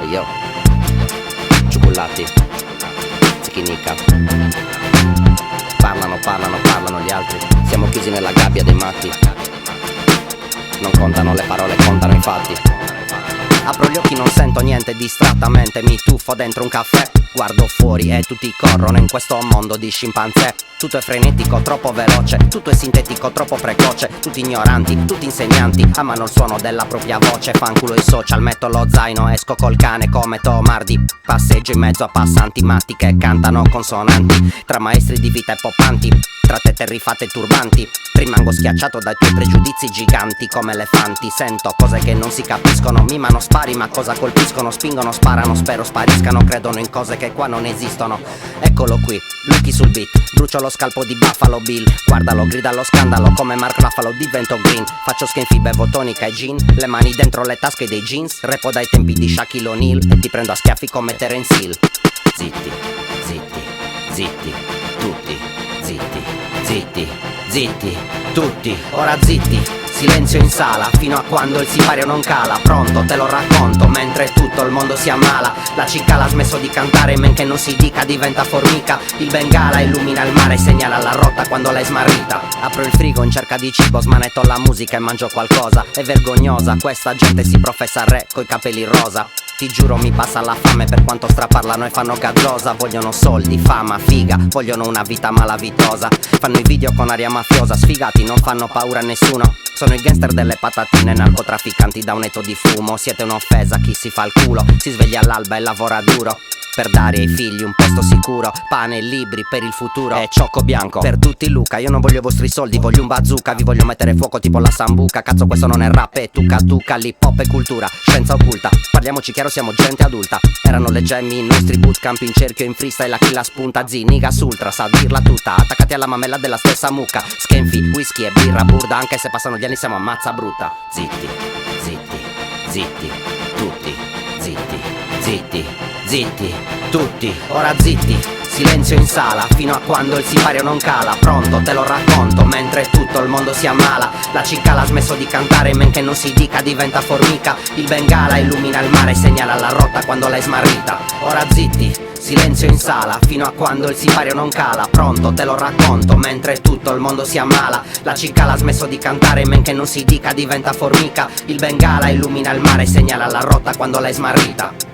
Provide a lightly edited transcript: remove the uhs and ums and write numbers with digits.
Yo, ciucullati, zichinicca. Parlano gli altri. Siamo chiusi nella gabbia dei matti. Non contano le parole, contano i fatti. Apro gli occhi, non sento niente, distrattamente mi tuffo dentro un caffè. Guardo fuori e tutti corrono in questo mondo di scimpanzé. Tutto è frenetico, troppo veloce, tutto è sintetico, troppo precoce. Tutti ignoranti, tutti insegnanti, amano il suono della propria voce. Fanculo i social, metto lo zaino, esco col cane come Tomardi. Passeggio in mezzo a passanti matti che cantano consonanti. Tra maestri di vita e popanti, tra te terrifate e turbanti. Rimango schiacciato dai tuoi pregiudizi giganti come elefanti. Sento cose che non si capiscono, mimano spari ma cosa colpiscono? Spingono, sparano, spero spariscano, credono in cose che qua non esistono. Eccolo qui, Lucky sul beat, brucio lo scalpo di Buffalo Bill. Guardalo, grida allo scandalo come Mark Ruffalo, divento green. Faccio schienfi, bevo tonica e gin, le mani dentro le tasche dei jeans. Repo dai tempi di Shaquille O'Neal e ti prendo a schiaffi come Terence Hill. Zitti, zitti, zitti, tutti, zitti, zitti, zitti, tutti, ora zitti. Silenzio in sala, fino a quando il sipario non cala. Pronto, te lo racconto, mentre tutto il mondo si ammala. La cicala ha smesso di cantare, men che non si dica diventa formica. Il bengala illumina il mare, segnala la rotta quando l'hai smarrita. Apro il frigo in cerca di cibo, smanetto la musica e mangio qualcosa. È vergognosa, questa gente si professa re coi capelli rosa. Ti giuro mi passa la fame per quanto straparlano e fanno gazzosa. Vogliono soldi, fama, figa, vogliono una vita malavitosa. Fanno i video con aria mafiosa, sfigati, non fanno paura a nessuno. Sono i gangster delle patatine, narcotrafficanti da un etto di fumo. Siete un'offesa, chi si fa il culo, si sveglia all'alba e lavora duro per dare ai figli un posto sicuro, pane e libri per il futuro e ciocco bianco per tutti Luca. Io non voglio i vostri soldi, voglio un bazooka. Vi voglio mettere fuoco tipo la sambuca. Cazzo questo non è rap, è tucca tucca. L'hip hop è cultura, scienza occulta. Parliamoci chiaro, siamo gente adulta. Erano le gemmi i nostri bootcamp in cerchio in freestyle. A chi la spunta Ziniga Sultra, sa dirla tutta. Attaccati alla mamella della stessa mucca. Schienfi, whisky e birra burda. Anche se passano gli anni siamo ammazza brutta. Zitti, zitti, zitti, tutti, zitti, zitti, zitti, tutti, ora zitti. Silenzio in sala, fino a quando il sipario non cala. Pronto, te lo racconto, mentre tutto il mondo si ammala. La cicala ha smesso di cantare, men che non si dica diventa formica. Il bengala illumina il mare, segnala la rotta quando l'hai smarrita. Ora zitti, silenzio in sala, fino a quando il sipario non cala. Pronto, te lo racconto, mentre tutto il mondo si ammala. La cicala ha smesso di cantare, men che non si dica diventa formica. Il bengala illumina il mare, segnala la rotta quando l'hai smarrita.